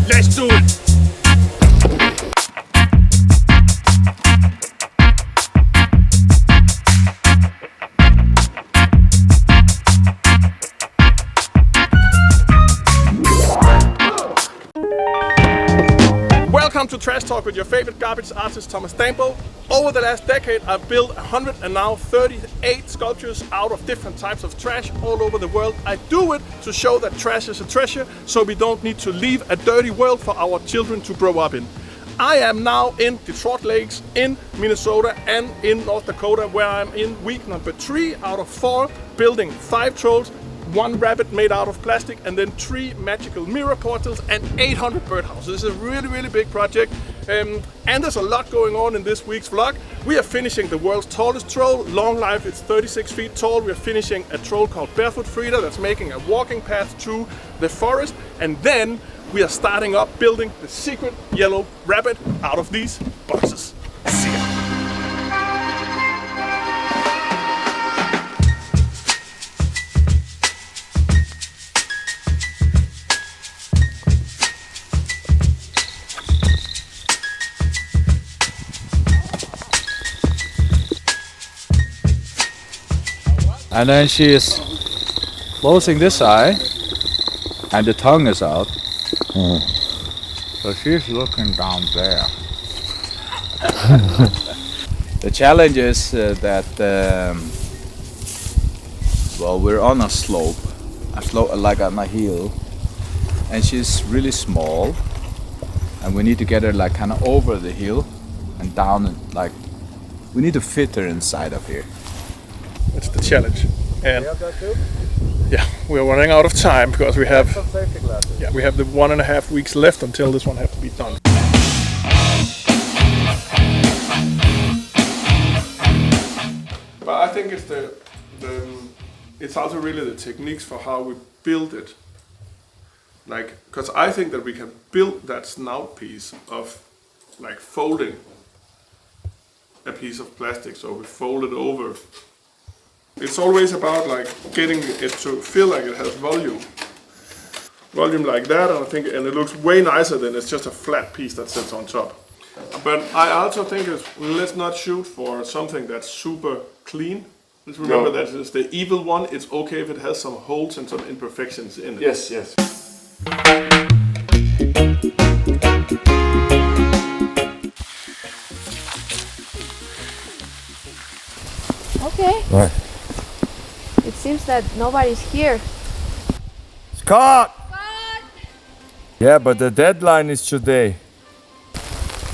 Let's do it! Welcome to Trash Talk with your favorite garbage artist, Thomas Dambo. Over the last decade, I've built 138 sculptures out of different types of trash all over the world. I do it to show that trash is a treasure, so we don't need to leave a dirty world for our children to grow up in. I am now in Detroit Lakes, in Minnesota and in North Dakota, where I'm in week number 3 out of 4, building 5 trolls, 1 rabbit made out of plastic, and then 3 magical mirror portals and 800 birdhouses. This is a really big project, and there's a lot going on in this week's vlog. We are finishing the world's tallest troll, Long Leif. It's 36 feet tall. We're finishing a troll called Barefoot Frida that's making a walking path through the forest, and then we are starting up building the secret yellow rabbit out of these boxes. See ya. And then she is closing this eye, and the tongue is out. So she's looking down there. The challenge is that well, we're on a slope like on a hill, and she's really small, and we need to get her like kind of over the hill and down, and like we need to fit her inside of here. It's the challenge, and You have that too? yeah, we're running out of time because we have Some safety glasses. we have the 1.5 weeks left until this one has to be done. But I think it's it's also really the techniques for how we build it. Like, because I think that we can build that snout piece of like folding a piece of plastic, so we fold it over. It's always about like getting it to feel like it has volume like that, and I think, and it looks way nicer than it's just a flat piece that sits on top. But I also think let's not shoot for something that's super clean. Let's remember that it's the evil one. It's okay if it has some holes and some imperfections in it. Yes, yes. Okay. Right. It seems that nobody's here. Scott! Yeah, but the deadline is today.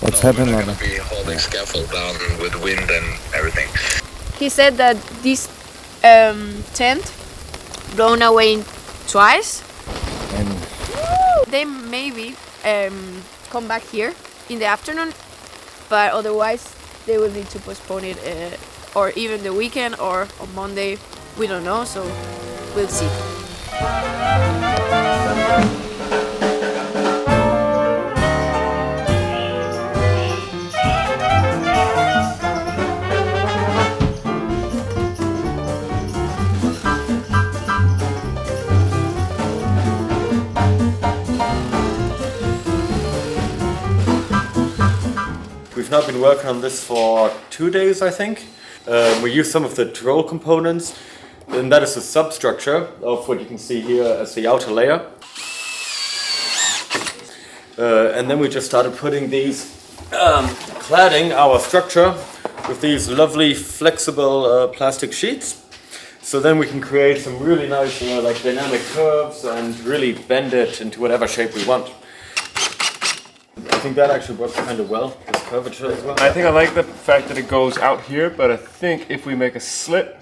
What's happening? We're going to be holding scaffold down with wind and everything. He said that this tent blown away twice. And They maybe come back here in the afternoon, but otherwise they will need to postpone it, or even the weekend or on Monday. We don't know, so we'll see. We've now been working on this for 2 days, I think. We used some of the troll components, and that is the substructure of what you can see here as the outer layer. And then we just started putting these cladding our structure with these lovely flexible plastic sheets. So then we can create some really nice like dynamic curves and really bend it into whatever shape we want. I think that actually works kind of well, this curvature as well. I think I like the fact that it goes out here, but I think if we make a slit,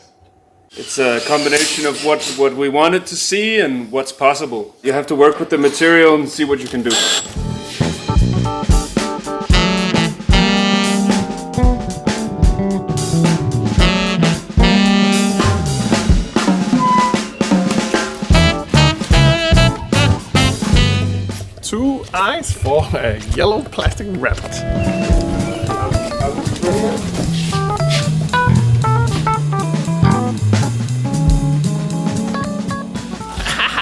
it's a combination of what we wanted to see and what's possible. You have to work with the material and see what you can do. Two eyes for a yellow plastic rabbit.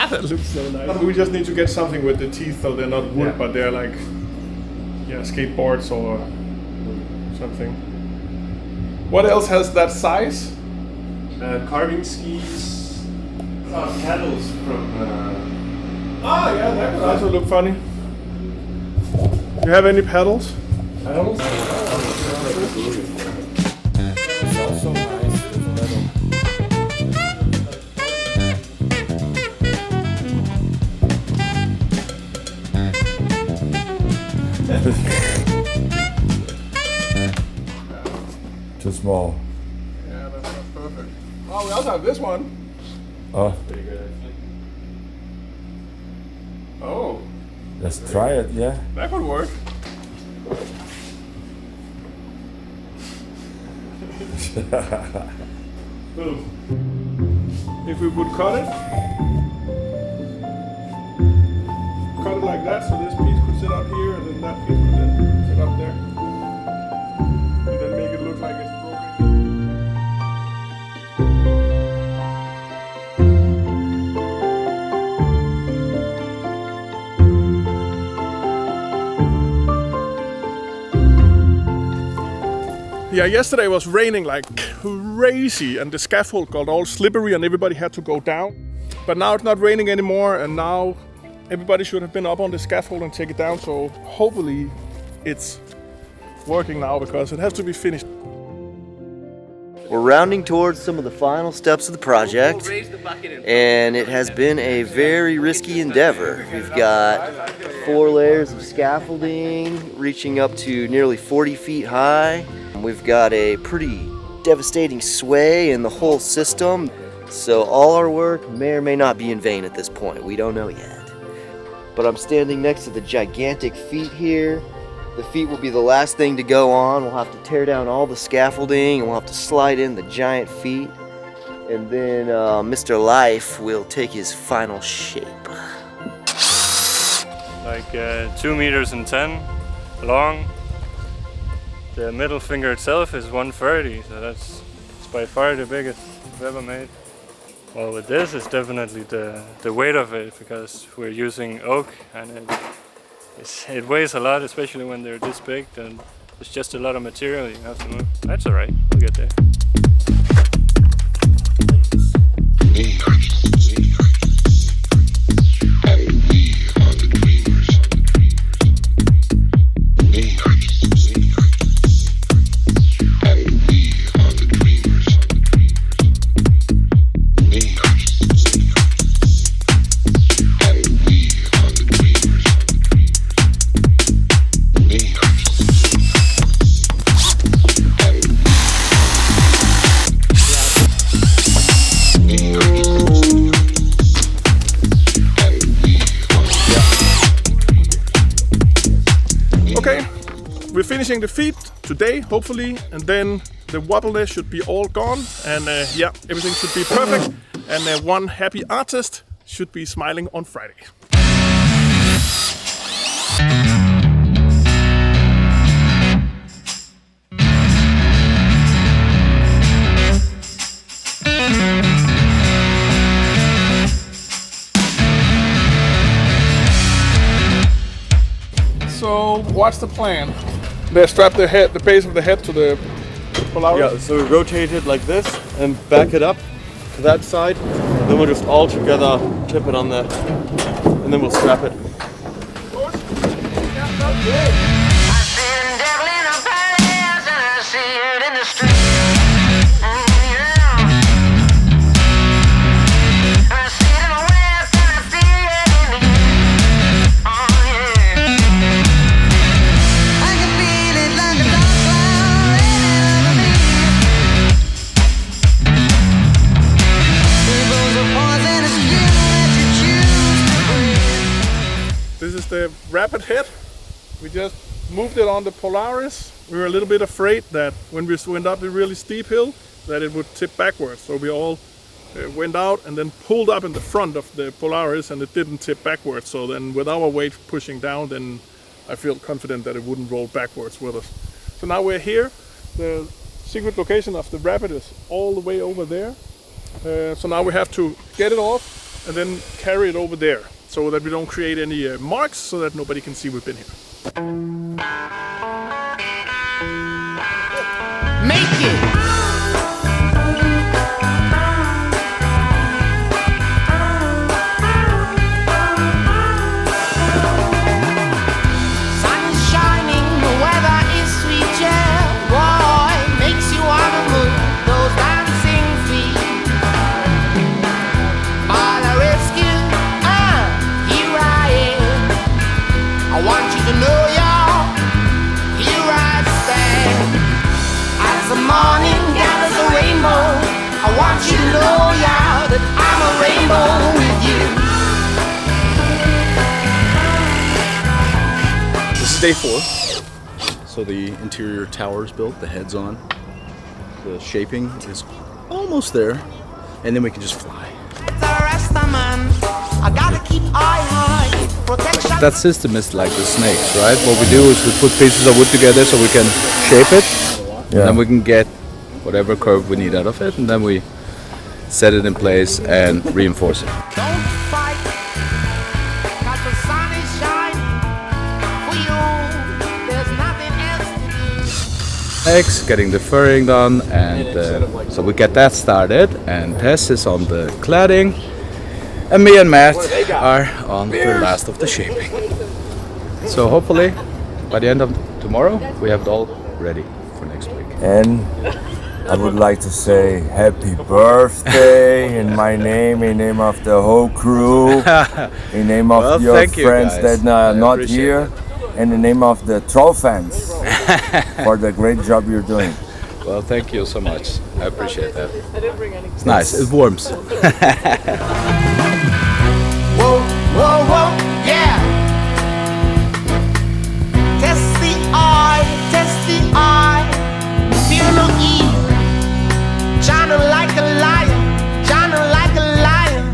That looks so nice. We just need to get something with the teeth so they're not wood, but they're like skateboards or something. What else has that size? Carving skis. Paddles from. Yeah, that would also look funny. Do you have any pedals? Paddles? Too small. Yeah, that's perfect. Oh, we also have this one. Oh, Pretty good, actually. Oh, let's try it, yeah. that could work. If we would cut it like that, so this piece could sit up here, and then that piece could then sit up there, and then make it look like it's broken. Yeah, yesterday was raining like crazy and the scaffold got all slippery and everybody had to go down. But now it's not raining anymore and now everybody should have been up on the scaffold and take it down. So hopefully it's working now because it has to be finished. We're rounding towards some of the final steps of the project, and it has been a very risky endeavor. We've got 4 layers of scaffolding reaching up to nearly 40 feet high. We've got a pretty devastating sway in the whole system, so all our work may or may not be in vain at this point. We don't know yet. But I'm standing next to the gigantic feet here. The feet will be the last thing to go on. We'll have to tear down all the scaffolding and we'll have to slide in the giant feet. And then Mr. Leif will take his final shape. Like 2 meters and 10 long. The middle finger itself is 130, so it's by far the biggest we've ever made. Well, with this, it's definitely the weight of it, because we're using oak and it weighs a lot, especially when they're this big, and it's just a lot of material you have to move. That's alright, we'll get there. Okay, we're finishing the feet today, hopefully, and then the wobbleness should be all gone, and yeah, everything should be perfect, and one happy artist should be smiling on Friday. So what's the plan? They strap the head, the base of the head to the Polaris? Yeah, so we rotate it like this and back it up to that side. Then we'll just all together tip it on there and then we'll strap it. This is the rapid head. We just moved it on the Polaris. We were a little bit afraid that when we went up the really steep hill that it would tip backwards. So we all went out and then pulled up in the front of the Polaris and it didn't tip backwards. So then with our weight pushing down, then I feel confident that it wouldn't roll backwards with us. So now we're here. The secret location of the rapid is all the way over there. So now we have to get it off, and then carry it over there so that we don't create any marks, so that nobody can see we've been here. Make it. Sun is shining, the weather is sweet, yeah. Boy, makes you wanna move those dancing feet. For the rescue, here I am. I want you to know, y'all, here I stand. As the morning gathers a rainbow, I want you to know, y'all, that I'm a rainbow with you. This is day 4. So the interior tower is built, the head's on. The shaping is almost there. And then we can just fly. I gotta keep eye high. Protection. That system is like the snakes, right? What we do is we put pieces of wood together so we can shape it. And then we can get whatever curve we need out of it. And then we set it in place and reinforce it. Don't fight, 'cause the sun is shining for you. There's nothing else to do. Eggs, getting the furring done, and so we get that started. And Tess is on the cladding, and me and Matt are on the last of the shaping. So hopefully, by the end of tomorrow, we have it all ready for next week. And I would like to say happy birthday in my name, in name of the whole crew, in name of Well, your thank you, friends guys. that are I not appreciate here, and in the name of the troll fans for the great job you're doing. Well, thank you so much. I appreciate that. It's nice. It warms. Whoa, whoa, whoa, yeah. Test the eye, test the eye. Fear no evil. Shining like a lion, shining like a lion.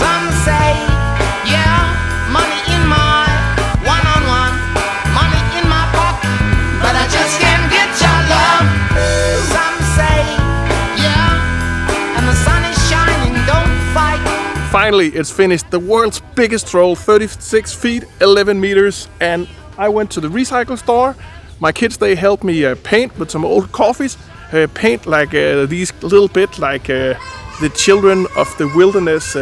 Some say, yeah, money in my one-on-one, money in my pocket, but I just can't get your love. Some say, yeah, and the sun is shining, don't fight. Finally, it's finished. The world's biggest troll, 36 feet, 11 meters. And I went to the recycle store. My kids, they helped me paint with some old coffees. Paint like these little bit like the children of the wilderness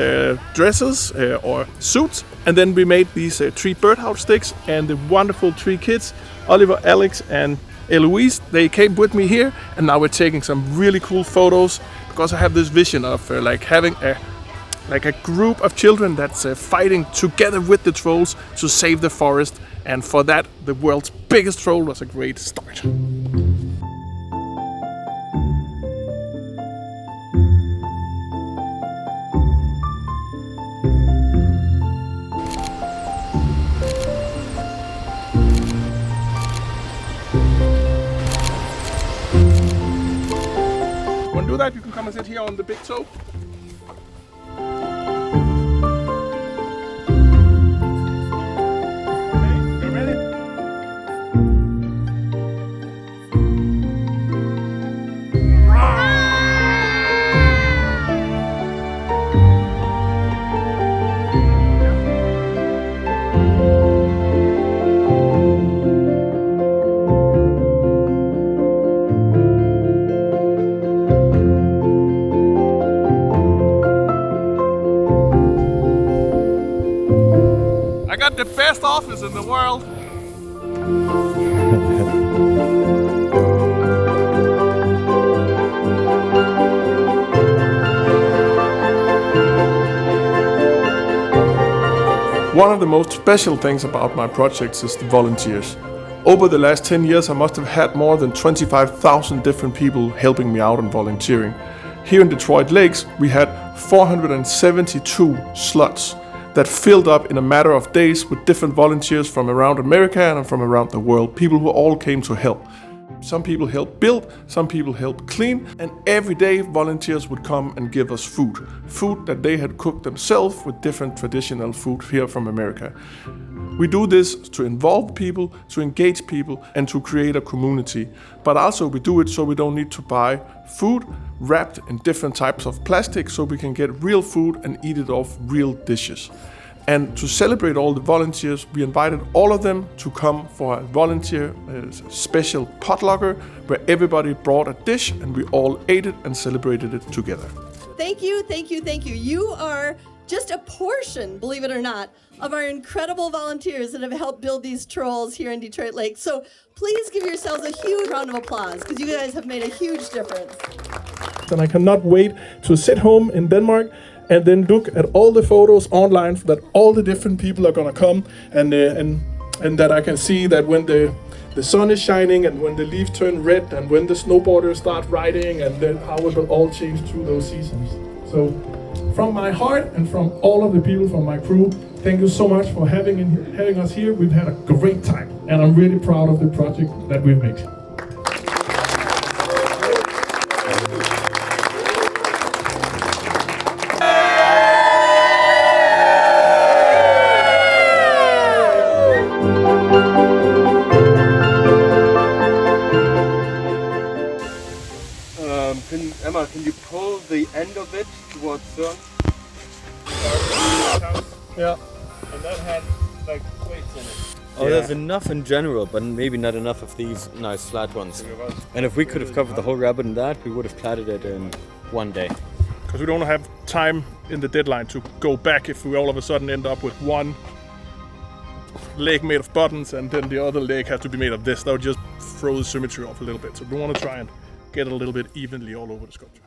dresses or suits. And then we made these 3 birdhouse sticks. And the wonderful 3 kids, Oliver, Alex, and Eloise, they came with me here. And now we're taking some really cool photos, because I have this vision of like having a group of children that's fighting together with the trolls to save the forest. And for that, the world's biggest troll was a great start. Want to do that? You can come and sit here on the big toe. I got the best office in the world. One of the most special things about my projects is the volunteers. Over the last 10 years, I must have had more than 25,000 different people helping me out and volunteering. Here in Detroit Lakes, we had 472 slots that filled up in a matter of days with different volunteers from around America and from around the world, people who all came to help. Some people help build, some people help clean, and every day volunteers would come and give us food that they had cooked themselves with different traditional food here from America. We do this to involve people, to engage people, and to create a community. But also we do it so we don't need to buy food wrapped in different types of plastic, so we can get real food and eat it off real dishes. And to celebrate all the volunteers, we invited all of them to come for a volunteer special potlucker where everybody brought a dish and we all ate it and celebrated it together. Thank you, thank you, thank you. You are just a portion, believe it or not, of our incredible volunteers that have helped build these trolls here in Detroit Lake. So please give yourselves a huge round of applause because you guys have made a huge difference. And I cannot wait to sit home in Denmark and then look at all the photos online that all the different people are gonna come and that I can see that when the sun is shining and when the leaves turn red and when the snowboarders start riding and then how it will all change through those seasons. So from my heart and from all of the people from my crew, thank you so much for having us here. We've had a great time and I'm really proud of the project that we've made. Emma, can you pull the end of it towards Søren? Yeah, and that had like weights in it. Oh, there's enough in general, but maybe not enough of these nice flat ones. And if we could have covered the whole rabbit in that, we would have cladded it in one day. Because we don't have time in the deadline to go back if we all of a sudden end up with one leg made of buttons and then the other leg has to be made of this. That would just throw the symmetry off a little bit. So we want to try and get it a little bit evenly all over the sculpture.